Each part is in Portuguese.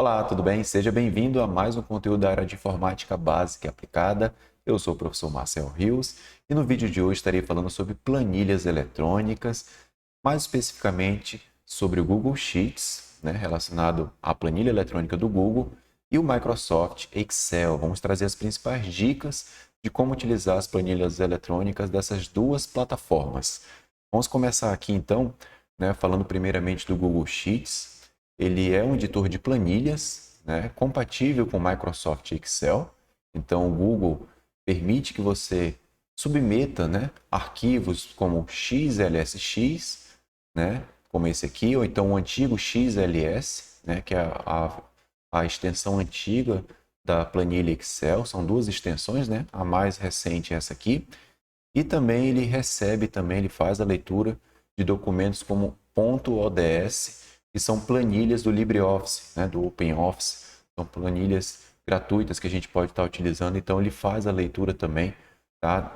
Olá, tudo bem? Seja bem-vindo a mais um conteúdo da área de informática básica e aplicada. Eu sou o professor Marcel Rios e no vídeo de hoje estarei falando sobre planilhas eletrônicas, mais especificamente sobre o Google Sheets, relacionado à planilha eletrônica do Google, e o Microsoft Excel. Vamos trazer as principais dicas de como utilizar as planilhas eletrônicas dessas duas plataformas. Vamos começar aqui então, falando primeiramente do Google Sheets. Ele é um editor de planilhas, compatível com o Microsoft Excel. Então, o Google permite que você submeta, arquivos como XLSX, como esse aqui, ou então o antigo XLS, que é a extensão antiga da planilha Excel. São duas extensões, a mais recente é essa aqui. E também ele faz a leitura de documentos como .ods, que são planilhas do LibreOffice, do OpenOffice. São planilhas gratuitas que a gente pode estar utilizando. Então, ele faz a leitura também,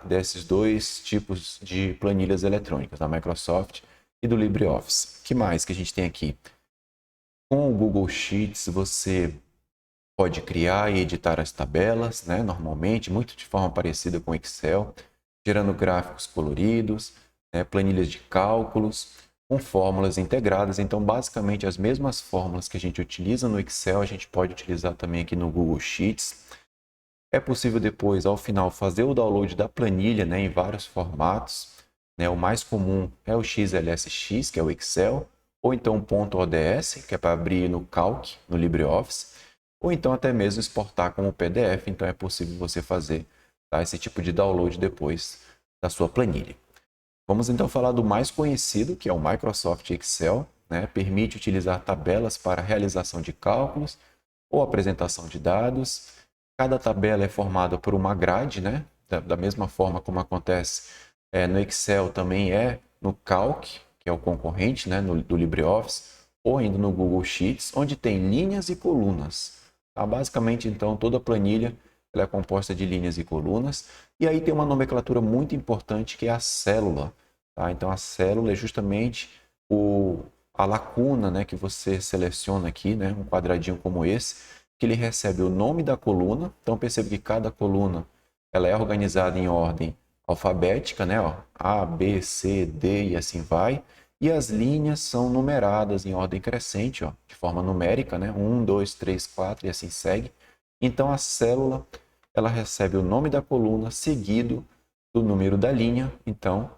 desses dois tipos de planilhas eletrônicas, da Microsoft e do LibreOffice. O que mais que a gente tem aqui? Com o Google Sheets, você pode criar e editar as tabelas, normalmente, muito de forma parecida com o Excel, gerando gráficos coloridos, planilhas de cálculos, com fórmulas integradas. Então, basicamente, as mesmas fórmulas que a gente utiliza no Excel, a gente pode utilizar também aqui no Google Sheets. É possível depois, ao final, fazer o download da planilha em vários formatos. O mais comum é o XLSX, que é o Excel, ou então o .ods, que é para abrir no Calc, no LibreOffice, ou então até mesmo exportar como PDF. Então, é possível você fazer esse tipo de download depois da sua planilha. Vamos então falar do mais conhecido, que é o Microsoft Excel. Permite utilizar tabelas para realização de cálculos ou apresentação de dados. Cada tabela é formada por uma grade, da mesma forma como acontece no Excel, também é no Calc, que é o concorrente do LibreOffice, ou ainda no Google Sheets, onde tem linhas e colunas. Basicamente, então, toda a planilha ela é composta de linhas e colunas. E aí tem uma nomenclatura muito importante, que é a célula. Então, a célula é justamente a lacuna, que você seleciona aqui, um quadradinho como esse, que ele recebe o nome da coluna. Então, perceba que cada coluna ela é organizada em ordem alfabética, A, B, C, D e assim vai. E as linhas são numeradas em ordem crescente, de forma numérica, 1, 2, 3, 4 e assim segue. Então, a célula ela recebe o nome da coluna seguido do número da linha. Então,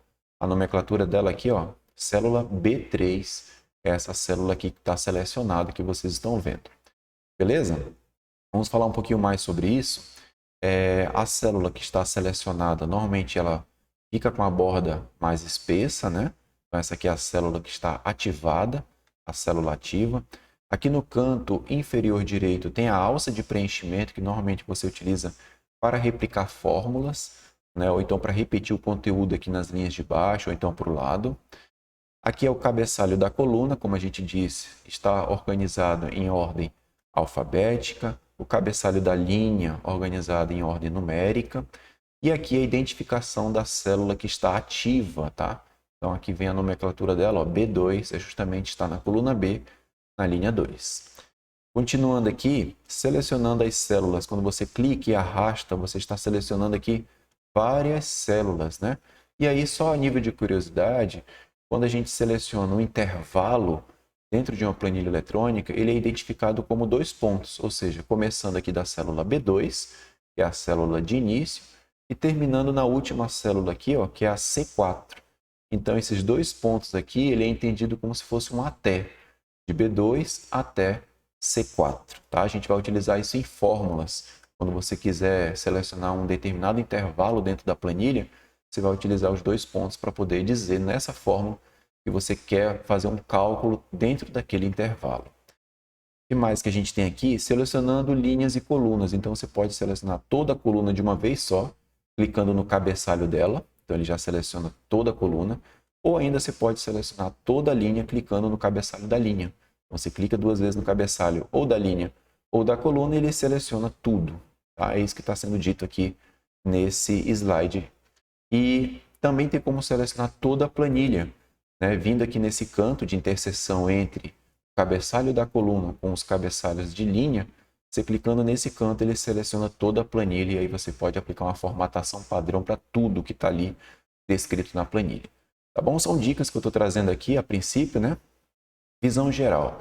a nomenclatura dela aqui, célula B3, é essa célula aqui que está selecionada, que vocês estão vendo. Beleza? Vamos falar um pouquinho mais sobre isso. A célula que está selecionada, normalmente ela fica com a borda mais espessa, Então, essa aqui é a célula que está ativada, a célula ativa. Aqui no canto inferior direito tem a alça de preenchimento, que normalmente você utiliza para replicar fórmulas, ou então para repetir o conteúdo aqui nas linhas de baixo, ou então para o lado. Aqui é o cabeçalho da coluna, como a gente disse, está organizado em ordem alfabética. O cabeçalho da linha organizado em ordem numérica. E aqui a identificação da célula que está ativa, Então, aqui vem a nomenclatura dela, B2, justamente está na coluna B, na linha 2. Continuando aqui, selecionando as células, quando você clica e arrasta, você está selecionando aqui várias células, E aí, só a nível de curiosidade, quando a gente seleciona um intervalo dentro de uma planilha eletrônica, ele é identificado como 2 pontos, ou seja, começando aqui da célula B2, que é a célula de início, e terminando na última célula aqui, que é a C4. Então, esses 2 pontos aqui, ele é entendido como se fosse um até, de B2 até C4. A gente vai utilizar isso em fórmulas. Quando você quiser selecionar um determinado intervalo dentro da planilha, você vai utilizar os 2 pontos para poder dizer nessa fórmula que você quer fazer um cálculo dentro daquele intervalo. O que mais que a gente tem aqui? Selecionando linhas e colunas. Então, você pode selecionar toda a coluna de uma vez só, clicando no cabeçalho dela. Então, ele já seleciona toda a coluna. Ou ainda você pode selecionar toda a linha clicando no cabeçalho da linha. Então, você clica 2 vezes no cabeçalho ou da linha ou da coluna e ele seleciona tudo. É isso que está sendo dito aqui nesse slide. E também tem como selecionar toda a planilha, vindo aqui nesse canto de interseção entre o cabeçalho da coluna com os cabeçalhos de linha, você clicando nesse canto, ele seleciona toda a planilha e aí você pode aplicar uma formatação padrão para tudo que está ali descrito na planilha. Tá bom? São dicas que eu estou trazendo aqui a princípio, né? Visão geral.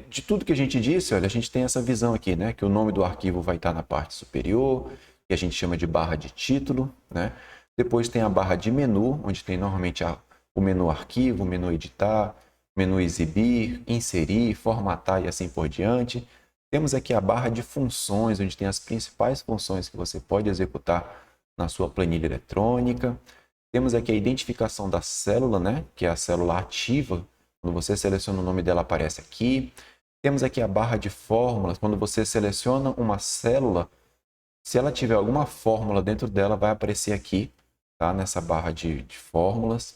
De tudo que a gente disse, olha, a gente tem essa visão aqui, né? Que o nome do arquivo vai estar na parte superior, que a gente chama de barra de título, né? Depois tem a barra de menu, onde tem normalmente o menu arquivo, o menu editar, menu exibir, inserir, formatar e assim por diante. Temos aqui a barra de funções, onde tem as principais funções que você pode executar na sua planilha eletrônica. Temos aqui a identificação da célula, né? Que é a célula ativa. Quando você seleciona o nome dela, aparece aqui. Temos aqui a barra de fórmulas. Quando você seleciona uma célula, se ela tiver alguma fórmula dentro dela, vai aparecer aqui, tá? Nessa barra de fórmulas.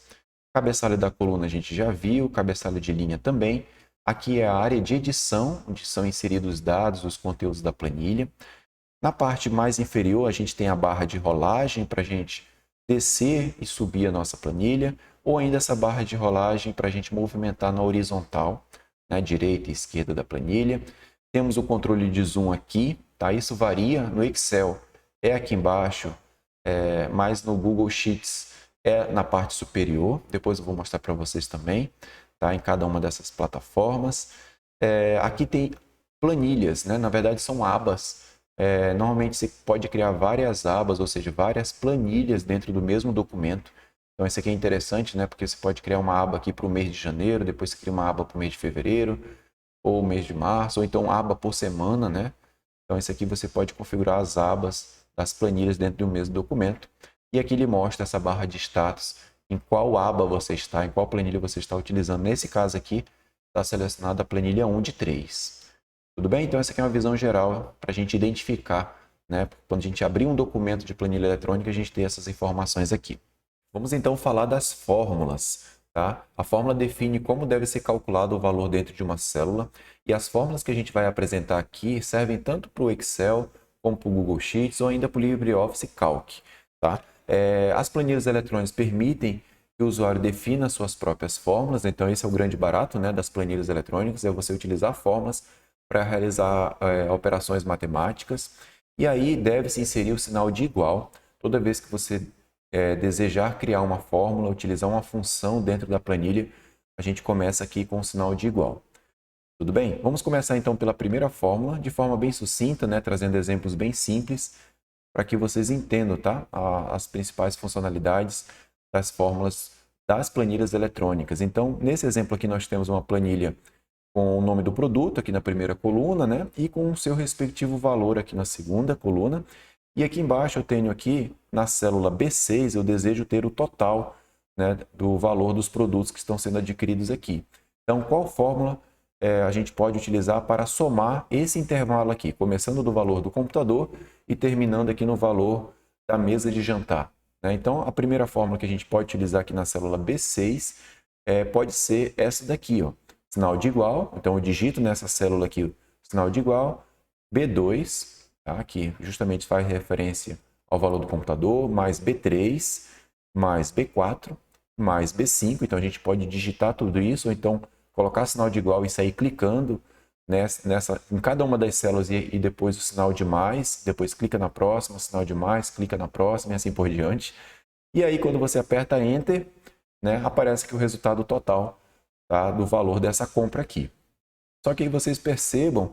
Cabeçalho da coluna a gente já viu, cabeçalho de linha também. Aqui é a área de edição, onde são inseridos os dados, os conteúdos da planilha. Na parte mais inferior, a gente tem a barra de rolagem para a gente descer e subir a nossa planilha, ou ainda essa barra de rolagem para a gente movimentar na horizontal, né, direita e esquerda da planilha. Temos o controle de zoom aqui, tá? Isso varia no Excel, é aqui embaixo, mas no Google Sheets é na parte superior. Depois eu vou mostrar para vocês também, tá? Em cada uma dessas plataformas. Aqui tem planilhas, né? Na verdade são abas. Normalmente você pode criar várias abas, ou seja, várias planilhas dentro do mesmo documento. Então isso aqui é interessante, né? Porque você pode criar uma aba aqui para o mês de janeiro, depois você cria uma aba para o mês de fevereiro, ou mês de março, ou então aba por semana, né? Então isso aqui você pode configurar as abas das planilhas dentro do mesmo documento. E aqui ele mostra essa barra de status, em qual aba você está, em qual planilha você está utilizando. Nesse caso aqui, está selecionada a planilha 1 de 3. Tudo bem? Então essa aqui é uma visão geral para a gente identificar, né? Quando a gente abrir um documento de planilha eletrônica, a gente tem essas informações aqui. Vamos então falar das fórmulas. Tá? A fórmula define como deve ser calculado o valor dentro de uma célula e as fórmulas que a gente vai apresentar aqui servem tanto para o Excel como para o Google Sheets ou ainda para o LibreOffice Calc. Tá? As planilhas eletrônicas permitem que o usuário defina suas próprias fórmulas, então esse é o grande barato, né, das planilhas eletrônicas, é você utilizar fórmulas para realizar operações matemáticas e aí deve-se inserir o sinal de igual toda vez que você desejar criar uma fórmula, utilizar uma função dentro da planilha, a gente começa aqui com o sinal de igual. Tudo bem? Vamos começar então pela primeira fórmula, de forma bem sucinta, né, trazendo exemplos bem simples, para que vocês entendam, tá? As principais funcionalidades das fórmulas das planilhas eletrônicas. Então, nesse exemplo aqui nós temos uma planilha com o nome do produto aqui na primeira coluna, né, e com o seu respectivo valor aqui na segunda coluna. E aqui embaixo eu tenho aqui, na célula B6, eu desejo ter o total, né, do valor dos produtos que estão sendo adquiridos aqui. Então, qual fórmula a gente pode utilizar para somar esse intervalo aqui, começando do valor do computador e terminando aqui no valor da mesa de jantar, né? Então, a primeira fórmula que a gente pode utilizar aqui na célula B6 pode ser essa daqui, ó, sinal de igual. Então, eu digito nessa célula aqui o sinal de igual, B2, tá? Que justamente faz referência ao valor do computador, mais B3, mais B4, mais B5. Então, a gente pode digitar tudo isso, ou então colocar sinal de igual e sair clicando em cada uma das células e depois o sinal de mais, depois clica na próxima, sinal de mais, clica na próxima e assim por diante. E aí, quando você aperta Enter, né, aparece aqui o resultado total, tá, do valor dessa compra aqui. Só que aí vocês percebam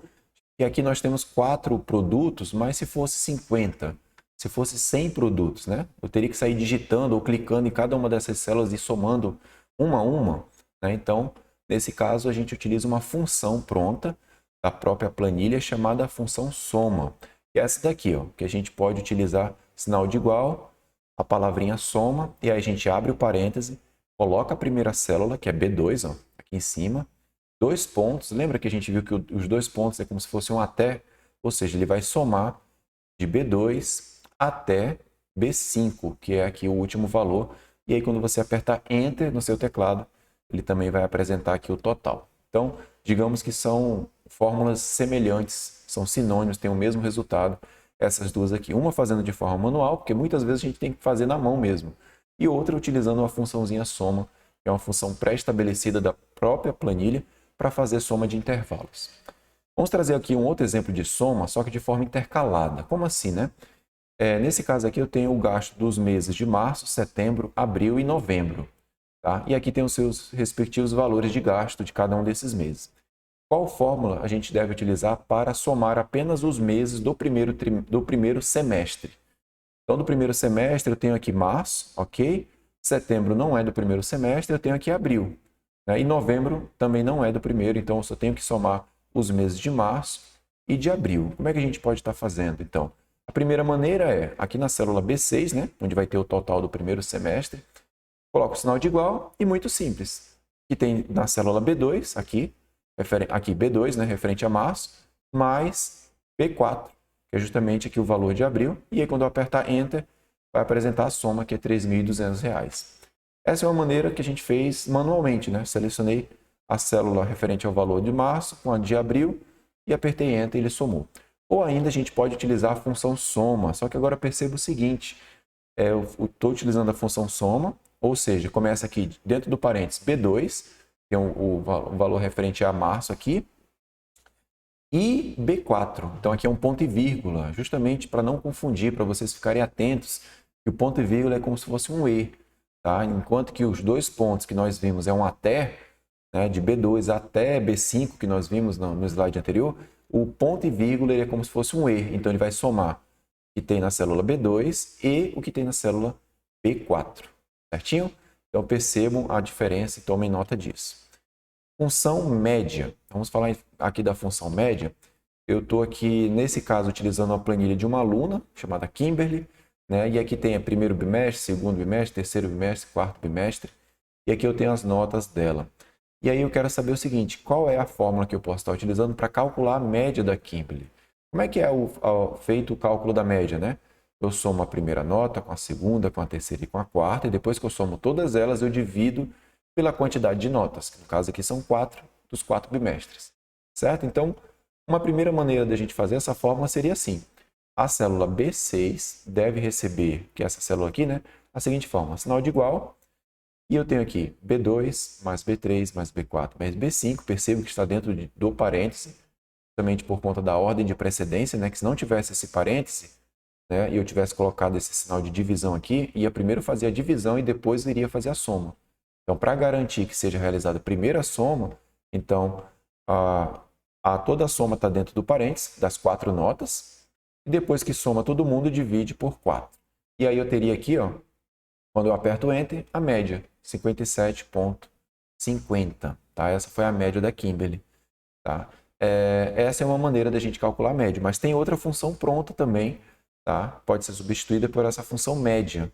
que aqui nós temos 4 produtos, mas se fosse 50, se fosse 100 produtos, né? Eu teria que sair digitando ou clicando em cada uma dessas células e somando uma a uma, né? Então, nesse caso, a gente utiliza uma função pronta da própria planilha chamada função soma, que é essa daqui, ó, que a gente pode utilizar sinal de igual, a palavrinha soma, e aí a gente abre o parêntese, coloca a primeira célula, que é B2, ó, aqui em cima, 2 pontos. Lembra que a gente viu que os 2 pontos é como se fosse um até, ou seja, ele vai somar de B2 até B5, que é aqui o último valor. E aí quando você apertar Enter no seu teclado, ele também vai apresentar aqui o total. Então, digamos que são fórmulas semelhantes, são sinônimos, têm o mesmo resultado, essas duas aqui. Uma fazendo de forma manual, porque muitas vezes a gente tem que fazer na mão mesmo. E outra utilizando uma funçãozinha soma, que é uma função pré-estabelecida da própria planilha, para fazer soma de intervalos. Vamos trazer aqui um outro exemplo de soma, só que de forma intercalada. Como assim, né? Nesse caso aqui eu tenho o gasto dos meses de março, setembro, abril e novembro. Tá? E aqui tem os seus respectivos valores de gasto de cada um desses meses. Qual fórmula a gente deve utilizar para somar apenas os meses do primeiro semestre? Então, do primeiro semestre eu tenho aqui março, ok? Setembro não é do primeiro semestre, eu tenho aqui abril. Né? E novembro também não é do primeiro, então eu só tenho que somar os meses de março e de abril. Como é que a gente pode estar fazendo, então? A primeira maneira é, aqui na célula B6, né? Onde vai ter o total do primeiro semestre, coloco o sinal de igual e muito simples. Que tem na célula B2, aqui B2, né, referente a março, mais B4, que é justamente aqui o valor de abril. E aí, quando eu apertar Enter, vai apresentar a soma, que é R$ 3.200. Essa é uma maneira que a gente fez manualmente, né? Selecionei a célula referente ao valor de março com a de abril e apertei Enter e ele somou. Ou ainda a gente pode utilizar a função soma, só que agora perceba o seguinte, eu estou utilizando a função soma, ou seja, começa aqui dentro do parênteses B2, que é o valor referente a março aqui, e B4. Então aqui é um ponto e vírgula, justamente para não confundir, para vocês ficarem atentos, que o ponto e vírgula é como se fosse um E, tá? Enquanto que os dois pontos que nós vimos é um até, né, de B2 até B5, que nós vimos no slide anterior, o ponto e vírgula é como se fosse um E, então ele vai somar o que tem na célula B2 e o que tem na célula B4, certinho? Então percebam a diferença e tomem nota disso. Função média. Vamos falar aqui da função média. Eu estou aqui, nesse caso, utilizando a planilha de uma aluna, chamada Kimberly, né? E aqui tem primeiro bimestre, segundo bimestre, terceiro bimestre, quarto bimestre. E aqui eu tenho as notas dela. E aí eu quero saber o seguinte, qual é a fórmula que eu posso estar utilizando para calcular a média da Kimberly? Como é que é feito o cálculo da média, né? Eu somo a primeira nota com a segunda, com a terceira e com a quarta, e depois que eu somo todas elas, eu divido pela quantidade de notas, que no caso aqui são 4 dos 4 bimestres, certo? Então, uma primeira maneira de a gente fazer essa fórmula seria assim, a célula B6 deve receber, que é essa célula aqui, né? A seguinte forma, sinal de igual, e eu tenho aqui B2 mais B3 mais B4 mais B5, percebo que está dentro do parêntese, justamente por conta da ordem de precedência, né? Que se não tivesse esse parêntese, né, e eu tivesse colocado esse sinal de divisão aqui, ia primeiro fazer a divisão e depois iria fazer a soma. Então, para garantir que seja realizada primeiro a soma, então toda a soma está dentro do parênteses, das 4 notas, e depois que soma todo mundo, divide por 4. E aí eu teria aqui, ó, quando eu aperto Enter, a média, 57,50. Tá? Essa foi a média da Kimberly. Tá? Essa é uma maneira da gente calcular a média, mas tem outra função pronta também, tá? Pode ser substituída por essa função média.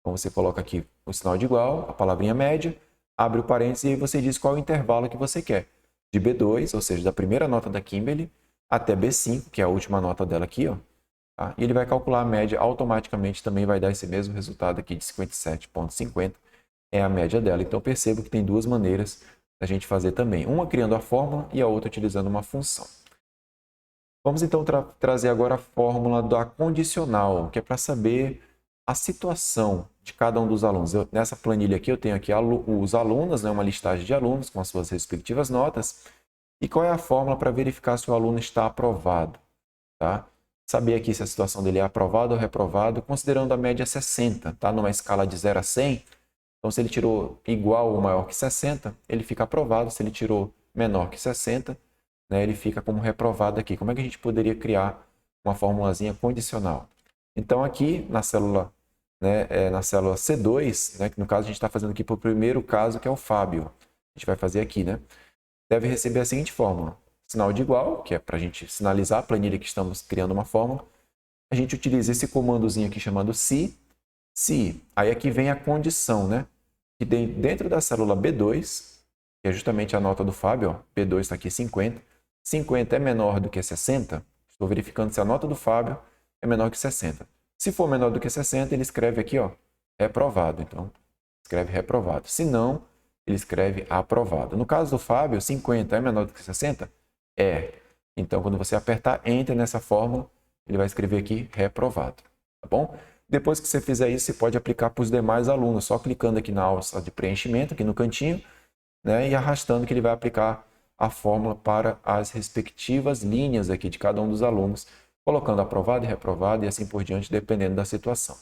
Então, você coloca aqui o sinal de igual, a palavrinha média, abre o parênteses e aí você diz qual é o intervalo que você quer. De B2, ou seja, da primeira nota da Kimberly, até B5, que é a última nota dela aqui, ó. Tá? E ele vai calcular a média automaticamente, também vai dar esse mesmo resultado aqui de 57,50, é a média dela. Então, percebo que tem duas maneiras da gente fazer também. Uma criando a fórmula e a outra utilizando uma função. Vamos então trazer agora a fórmula da condicional, que é para saber a situação de cada um dos alunos. Nessa planilha aqui eu tenho aqui os alunos, né, uma listagem de alunos com as suas respectivas notas. E qual é a fórmula para verificar se o aluno está aprovado? Tá? Saber aqui se a situação dele é aprovado ou reprovado, considerando a média 60, tá? Numa escala de 0 a 100. Então, se ele tirou igual ou maior que 60, ele fica aprovado. Se ele tirou menor que 60, né, ele fica como reprovado aqui. Como é que a gente poderia criar uma formulazinha condicional? Então, aqui na célula, né, na célula C2, né, que no caso a gente está fazendo aqui para o primeiro caso, que é o Fábio. A gente vai fazer aqui, né? Deve receber a seguinte fórmula. Sinal de igual, que é para a gente sinalizar a planilha que estamos criando uma fórmula. A gente utiliza esse comandozinho aqui chamado se. Aí aqui vem a condição, né? Que dentro da célula B2, que é justamente a nota do Fábio, ó, B2 está aqui 50. 50 é menor do que 60. Estou verificando se a nota do Fábio é menor que 60. Se for menor do que 60, ele escreve aqui, ó, reprovado. Então, escreve reprovado. Se não, ele escreve aprovado. No caso do Fábio, 50 é menor do que 60? É. Então, quando você apertar Enter nessa fórmula, ele vai escrever aqui reprovado. Tá bom? Depois que você fizer isso, você pode aplicar para os demais alunos, só clicando aqui na alça de preenchimento, aqui no cantinho, né, e arrastando que ele vai aplicar a fórmula para as respectivas linhas aqui de cada um dos alunos, colocando aprovado e reprovado e assim por diante, dependendo da situação.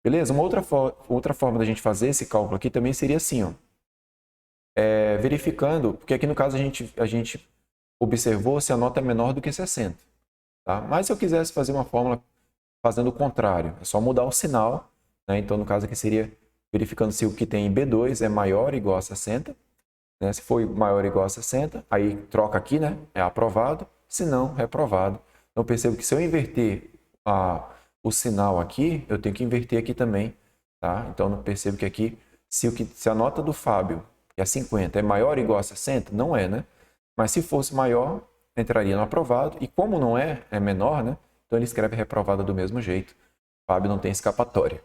Beleza? Uma outra forma da gente fazer esse cálculo aqui também seria assim, ó, verificando, porque aqui no caso a gente observou se a nota é menor do que 60. Tá? Mas se eu quisesse fazer uma fórmula fazendo o contrário, é só mudar o sinal, né? Então no caso aqui seria verificando se o que tem em B2 é maior ou igual a 60. Né? Se for maior ou igual a 60, aí troca aqui, né? É aprovado, se não, reprovado. Então percebo que se eu inverter o sinal aqui, eu tenho que inverter aqui também. Tá? Então eu percebo que aqui, se a nota do Fábio, que é 50, é maior ou igual a 60, não é, né? Mas se fosse maior, entraria no aprovado. E como não é, é menor, né? Então ele escreve reprovado do mesmo jeito. Fábio não tem escapatória.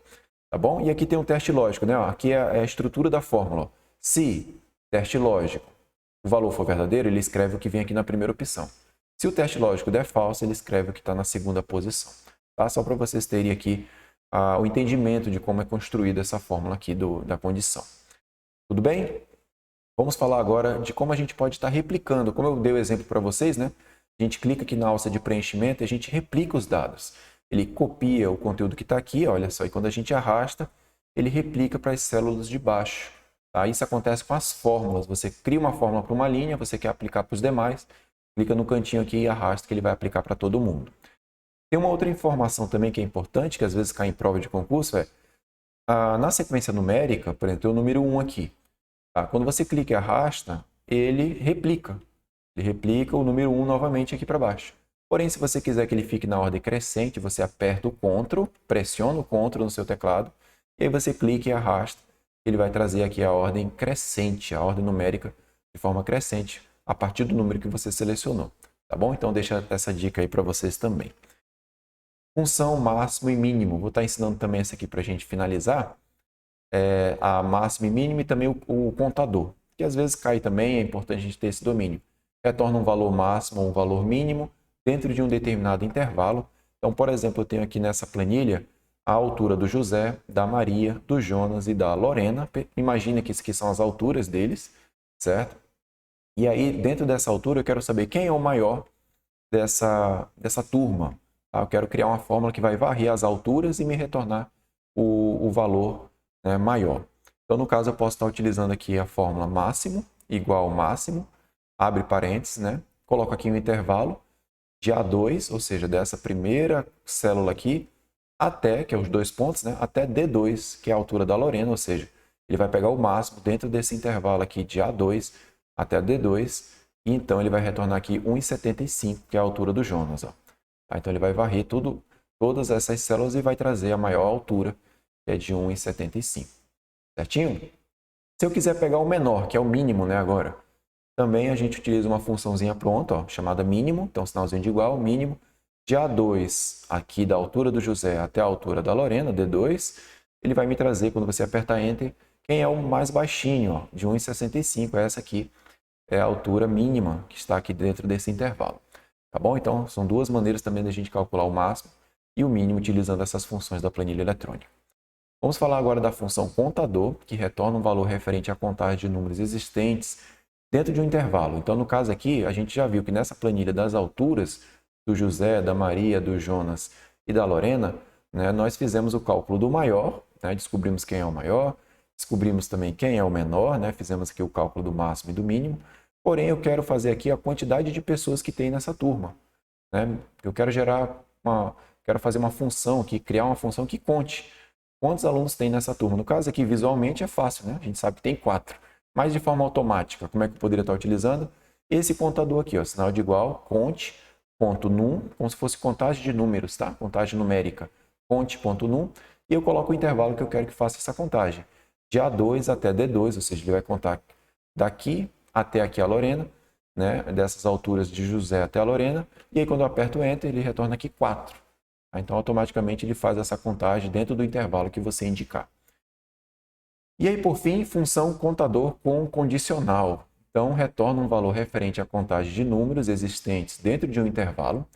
Tá bom? E aqui tem um teste lógico, né? Aqui é a estrutura da fórmula. Se teste lógico, o valor for verdadeiro, ele escreve o que vem aqui na primeira opção. Se o teste lógico der falso, ele escreve o que está na segunda posição. Tá? Só para vocês terem aqui o entendimento de como é construída essa fórmula aqui da condição. Tudo bem? Vamos falar agora de como a gente pode estar replicando. Como eu dei o exemplo para vocês, né? A gente clica aqui na alça de preenchimento e a gente replica os dados. Ele copia o conteúdo que está aqui, olha só, e quando a gente arrasta, ele replica para as células de baixo. Tá? Isso acontece com as fórmulas. Você cria uma fórmula para uma linha, você quer aplicar para os demais, clica no cantinho aqui e arrasta que ele vai aplicar para todo mundo. Tem uma outra informação também que é importante, que às vezes cai em prova de concurso, na sequência numérica, por exemplo, tem o número 1 aqui. Tá? Quando você clica e arrasta, ele replica. Ele replica o número 1 novamente aqui para baixo. Porém, se você quiser que ele fique na ordem crescente, você aperta o CTRL, pressiona o CTRL no seu teclado, e aí você clica e arrasta. Ele vai trazer aqui a ordem crescente, a ordem numérica de forma crescente, a partir do número que você selecionou. Tá bom? Então, deixa essa dica aí para vocês também. Função máximo e mínimo. Vou estar ensinando também essa aqui para a gente finalizar. A máximo e mínimo e também o contador, que às vezes cai também, é importante a gente ter esse domínio. Retorna um valor máximo ou um valor mínimo dentro de um determinado intervalo. Então, por exemplo, eu tenho aqui nessa planilha a altura do José, da Maria, do Jonas e da Lorena. Imagina que isso aqui são as alturas deles, certo? E aí, dentro dessa altura, eu quero saber quem é o maior dessa turma. Tá? Eu quero criar uma fórmula que vai varrer as alturas e me retornar o valor, né, maior. Então, no caso, eu posso estar utilizando aqui a fórmula máximo igual máximo, abre parênteses, né? Coloco aqui um intervalo de A2, ou seja, dessa primeira célula aqui, até, que é os 2 pontos, né? Até D2, que é a altura da Lorena, ou seja, ele vai pegar o máximo dentro desse intervalo aqui de A2 até D2, e então ele vai retornar aqui 1,75, que é a altura do Jonas. Ó. Tá? Então ele vai varrer todas essas células e vai trazer a maior altura, que é de 1,75. Certinho? Se eu quiser pegar o menor, que é o mínimo, né, agora, também a gente utiliza uma funçãozinha pronta, ó, chamada mínimo, então sinalzinho de igual, mínimo, de A2 aqui da altura do José até a altura da Lorena, D2, ele vai me trazer, quando você apertar Enter, quem é o mais baixinho, ó, de 1,65, essa aqui é a altura mínima que está aqui dentro desse intervalo. Tá bom? Então, são duas maneiras também da gente calcular o máximo e o mínimo utilizando essas funções da planilha eletrônica. Vamos falar agora da função contador, que retorna um valor referente à contagem de números existentes dentro de um intervalo. Então, no caso aqui, a gente já viu que nessa planilha das alturas do José, da Maria, do Jonas e da Lorena, né, nós fizemos o cálculo do maior, né, descobrimos quem é o maior, descobrimos também quem é o menor, né, fizemos aqui o cálculo do máximo e do mínimo, porém eu quero fazer aqui a quantidade de pessoas que tem nessa turma. Né? Eu quero quero fazer uma função aqui, criar uma função que conte quantos alunos tem nessa turma. No caso aqui, visualmente é fácil, né? A gente sabe que tem 4. Mas de forma automática, como é que eu poderia estar utilizando? Esse contador aqui, ó, sinal de igual, conte, ponto num, como se fosse contagem de números, tá? Contagem numérica, conte, ponto num, e eu coloco o intervalo que eu quero que faça essa contagem. De A2 até D2, ou seja, ele vai contar daqui até aqui a Lorena, né? Dessas alturas de José até a Lorena, e aí quando eu aperto Enter, ele retorna aqui 4. Então, automaticamente, ele faz essa contagem dentro do intervalo que você indicar. E aí, por fim, função contador com condicional. Então, retorna um valor referente à contagem de números existentes dentro de um intervalo,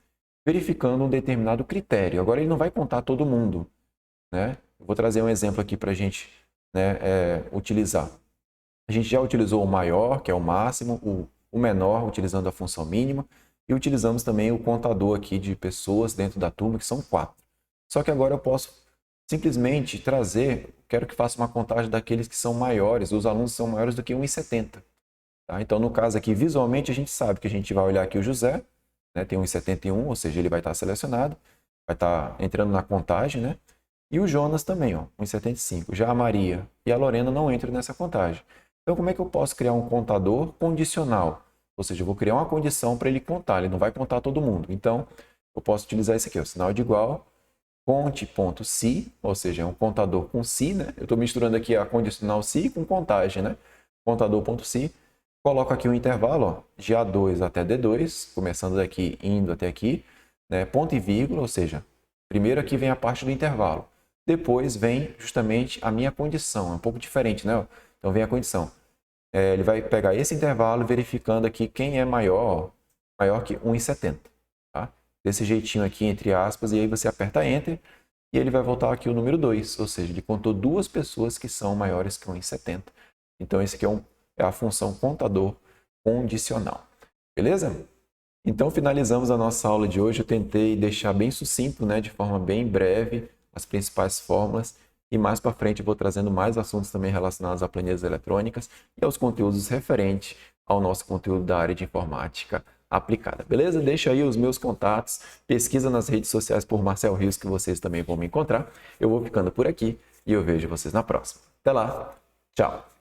verificando um determinado critério. Agora, ele não vai contar todo mundo. Né? Eu vou trazer um exemplo aqui para a gente, né, utilizar. A gente já utilizou o maior, que é o máximo, o o menor utilizando a função mínima e utilizamos também o contador aqui de pessoas dentro da turma, que são 4. Só que agora eu posso simplesmente trazer, quero que faça uma contagem daqueles que são maiores, os alunos são maiores do que 1,70. Tá? Então, no caso aqui, visualmente, a gente sabe que a gente vai olhar aqui o José, né, tem 1,71, ou seja, ele vai estar selecionado, vai estar entrando na contagem, né? E o Jonas também, ó, 1,75. Já a Maria e a Lorena não entram nessa contagem. Então, como é que eu posso criar um contador condicional? Ou seja, eu vou criar uma condição para ele contar, ele não vai contar todo mundo. Então, eu posso utilizar esse aqui, ó, sinal de igual, conte.se, ou seja, é um contador com si, né? Eu estou misturando aqui a condicional se com contagem, né? Contador.se, coloco aqui um intervalo, ó, de A2 até D2, começando daqui, indo até aqui, né? Ponto e vírgula, ou seja, primeiro aqui vem a parte do intervalo. Depois vem justamente a minha condição, é um pouco diferente, né? Então vem a condição. Ele vai pegar esse intervalo verificando aqui quem é maior que 1,70. Tá? Desse jeitinho aqui, entre aspas, e aí você aperta Enter e ele vai voltar aqui o número 2, ou seja, ele contou 2 pessoas que são maiores que 1,70. Então esse aqui é a função contador condicional. Beleza? Então finalizamos a nossa aula de hoje. Eu tentei deixar bem sucinto, né, de forma bem breve, as principais fórmulas. E mais para frente eu vou trazendo mais assuntos também relacionados a planilhas eletrônicas e aos conteúdos referentes ao nosso conteúdo da área de informática aplicada. Beleza? Deixa aí os meus contatos, pesquisa nas redes sociais por Marcel Rios que vocês também vão me encontrar. Eu vou ficando por aqui e eu vejo vocês na próxima. Até lá, tchau!